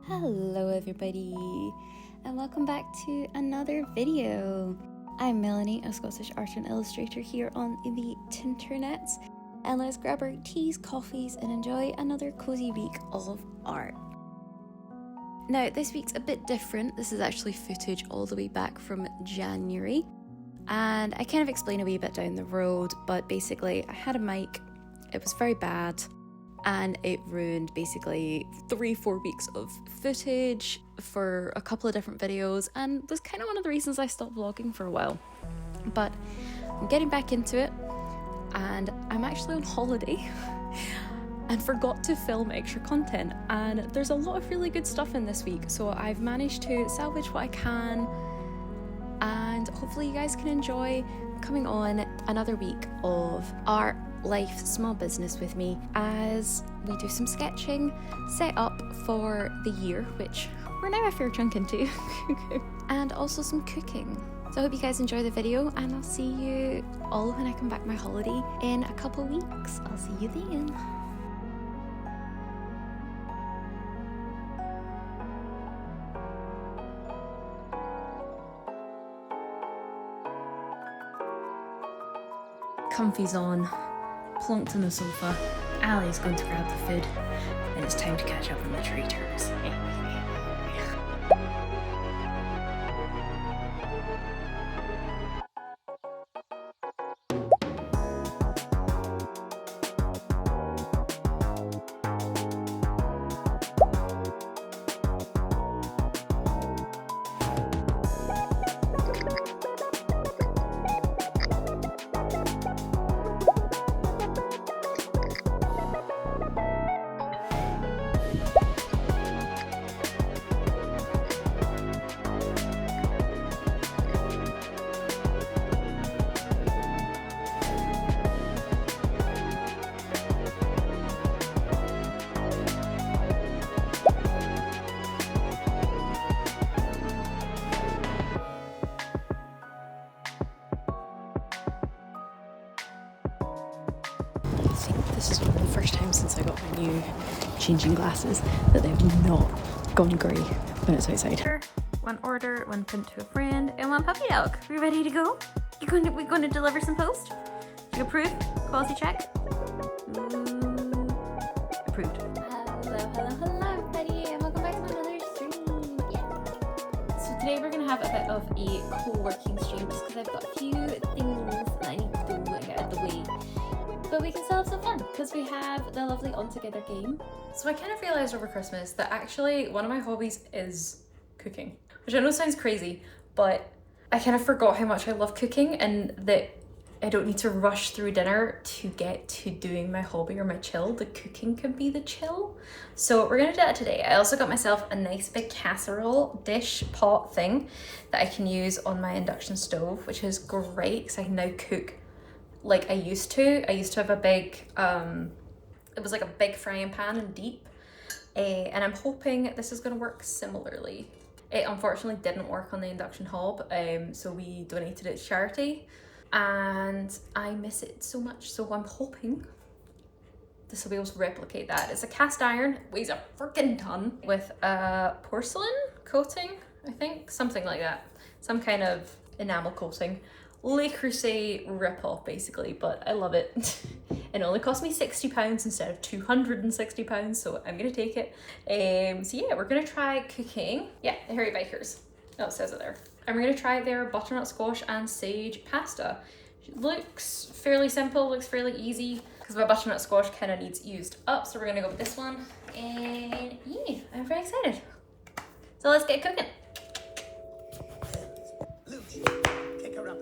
Hello everybody, and welcome back to another video. I'm Melanie, a Scottish art and illustrator here on the Tinternets, and let's grab our teas, coffees and enjoy another cozy week of art. Now this week's a bit different. This is actually footage all the way back from January, and I kind of explain a wee bit down the road, but basically I had a mic, it was very bad, and it ruined basically 3-4 weeks of footage for a couple of different videos, and was kind of one of the reasons I stopped vlogging for a while. But I'm getting back into it, and I'm actually on holiday and forgot to film extra content, and there's a lot of really good stuff in this week, so I've managed to salvage what I can, and hopefully you guys can enjoy coming on another week of art, life, small business with me as we do some sketching, set up for the year, which we're now a fair chunk into, and also some cooking. So I hope you guys enjoy the video, and I'll see you all when I come back my holiday in a couple weeks. I'll see you then. Comfy's on, plonked on the sofa, Ali's going to grab the food, and it's time to catch up on the traitors. This is one of the first times since I got my new changing glasses that they've not gone grey when it's outside. One order, one print to a friend, and one puppy dog. We ready to go? We're going to deliver some post? You approve? Quality check? Approved. Hello everybody, and welcome back to another stream. Yeah. So today we're going to have a bit of a co-working stream just because I've got a few things that I need to do and get out of the way. But we can still have some fun because we have the lovely On Together game. So I kind of realised over Christmas that actually one of my hobbies is cooking, which I know sounds crazy, but I kind of forgot how much I love cooking and that I don't need to rush through dinner to get to doing my hobby or my chill. The cooking can be the chill. So we're gonna do that today. I also got myself a nice big casserole dish pot thing that I can use on my induction stove, which is great because I can now cook like I used to. I used to have a big, it was like a big frying pan and deep, and I'm hoping this is gonna work similarly. It unfortunately didn't work on the induction hob, so we donated it to charity, and I miss it so much, so I'm hoping this will be able to replicate that. It's a cast iron, weighs a freaking ton, with a porcelain coating, I think, something like that. Some kind of enamel coating. Le Creuset rip-off basically, but I love it. It only cost me £60 instead of £260, so I'm gonna take it. So yeah, we're gonna try cooking. Yeah, the Hairy Bikers. Oh, it says it there. And we're gonna try their butternut squash and sage pasta. It looks fairly simple, looks fairly easy, because my butternut squash kind of needs used up, so we're gonna go with this one. And yeah, I'm very excited. So let's get cooking. Kick her up.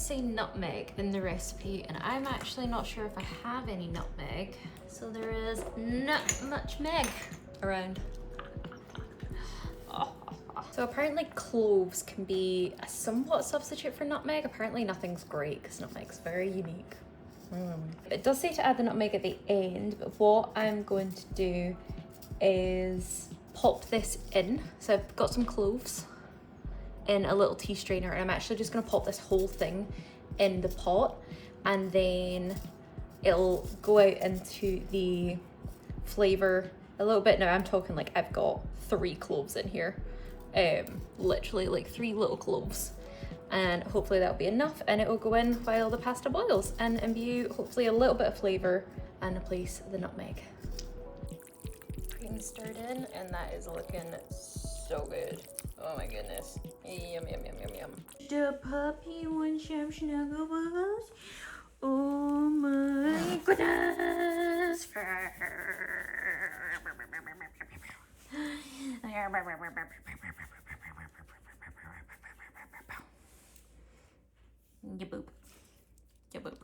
say nutmeg in the recipe, and I'm actually not sure if I have any nutmeg, so there is not much meg around. So apparently cloves can be a somewhat substitute for nutmeg. Apparently nothing's great because nutmeg's very unique. It does say to add the nutmeg at the end, but what I'm going to do is pop this in. So I've got some cloves in a little tea strainer, and I'm actually just gonna pop this whole thing in the pot, and then it'll go out into the flavor a little bit. Now I'm talking like I've got 3 cloves in here, literally like 3 little cloves, and hopefully that'll be enough, and it will go in while the pasta boils and imbue hopefully a little bit of flavor and replace the nutmeg. Cream stirred in, and that is looking so good. Oh my goodness. Yum, yum, yum, yum, yum. The puppy wants some snuggles. Oh my goodness. Ya boop. Ya boop.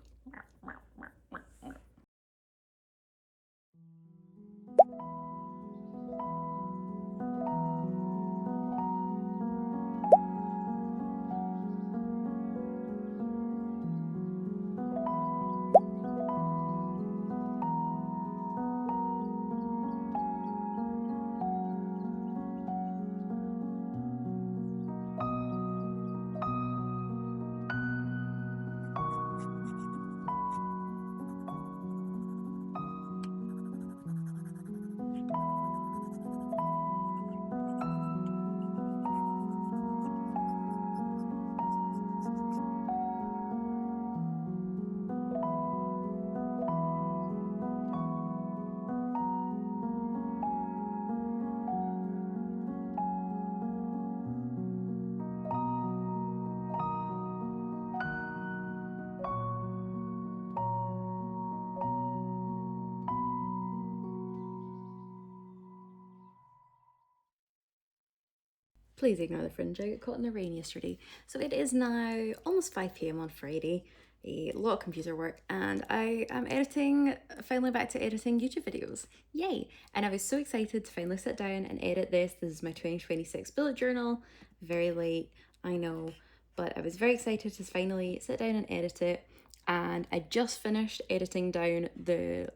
Please ignore the fringe, I got caught in the rain yesterday. So it is now almost 5 p.m. on Friday, a lot of computer work, and I am finally back to editing YouTube videos. Yay! And I was so excited to finally sit down and edit this. This is my 2026 bullet journal. Very late, I know, but I was very excited to finally sit down and edit it. And I just finished editing down the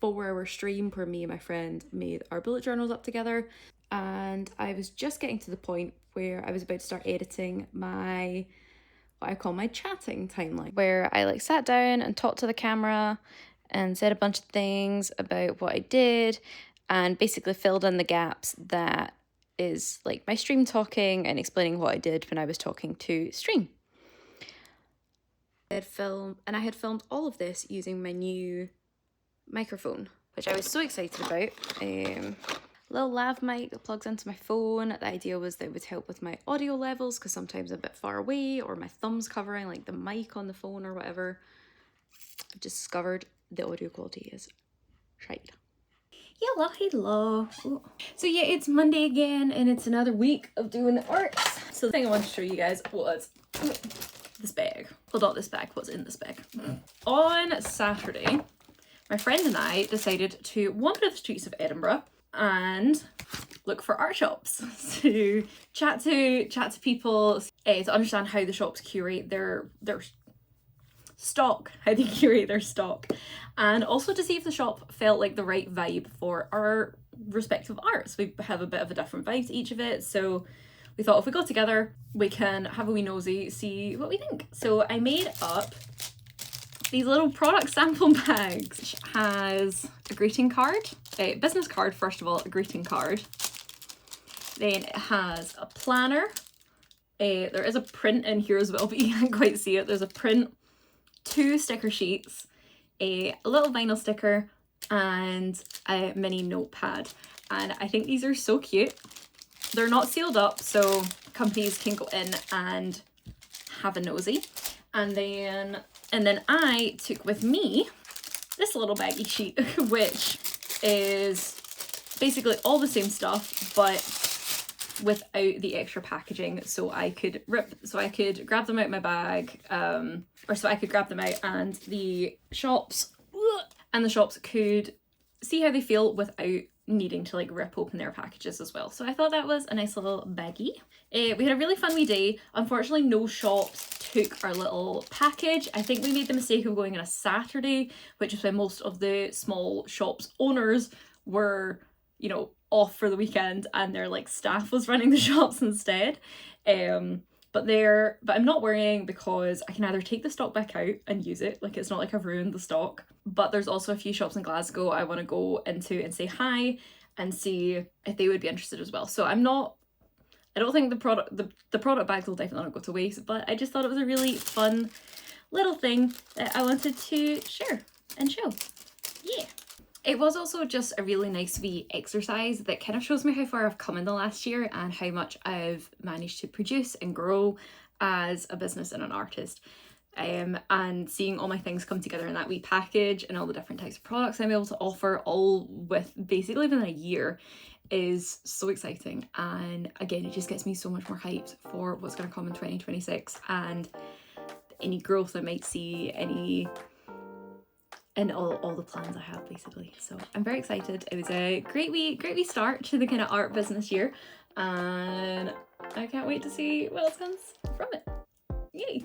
4-hour stream where me and my friend made our bullet journals up together. And I was just getting to the point where I was about to start editing what I call my chatting timeline, where I sat down and talked to the camera and said a bunch of things about what I did and basically filled in the gaps that is my stream talking and explaining what I did when I was talking to stream. I had filmed all of this using my new microphone, which I was so excited about. Little lav mic that plugs into my phone. The idea was that it would help with my audio levels because sometimes I'm a bit far away or my thumb's covering the mic on the phone or whatever. I've just discovered the audio quality is shite. Hello. Ooh. So yeah, it's Monday again and it's another week of doing the arts. So the thing I wanted to show you guys was this bag. Well, not this bag, what's in this bag. On Saturday, my friend and I decided to wander the streets of Edinburgh and look for art shops to chat to people, to understand how the shops curate their stock, and also to see if the shop felt like the right vibe for our respective arts. We have a bit of a different vibe to each of it, so we thought if we go together we can have a wee nosy, see what we think. So I made up these little product sample bags, which has a greeting card, a business card first of all, a greeting card. Then it has a planner. There is a print in here as well, but you can't quite see it. There's a print, 2 sticker sheets, a little vinyl sticker, and a mini notepad. And I think these are so cute. They're not sealed up, so companies can go in and have a nosy. And then I took with me this little baggy sheet, which is basically all the same stuff, but without the extra packaging, so I could grab them out of my bag, or so I could grab them out and the shops could see how they feel without needing to like rip open their packages as well. So I thought that was a nice little baggie. We had a really fun wee day. Unfortunately, no shops took our little package. I think we made the mistake of going on a Saturday, which is when most of the small shops owners were, you know, off for the weekend, and their like staff was running the shops instead. But I'm not worrying, because I can either take the stock back out and use it, like it's not like I've ruined the stock. But there's also a few shops in Glasgow I want to go into and say hi and see if they would be interested as well. So I don't think the product bags will definitely not go to waste, but I just thought it was a really fun little thing that I wanted to share and show. Yeah. It was also just a really nice wee exercise that kind of shows me how far I've come in the last year and how much I've managed to produce and grow as a business and an artist. And seeing all my things come together in that wee package and all the different types of products I'm able to offer, all with basically within a year, is so exciting. And again, it just gets me so much more hyped for what's going to come in 2026 and any growth I might see, and all the plans I have basically. So I'm very excited. It was a great wee start to the kind of art business year, and I can't wait to see what else comes from it. Yay!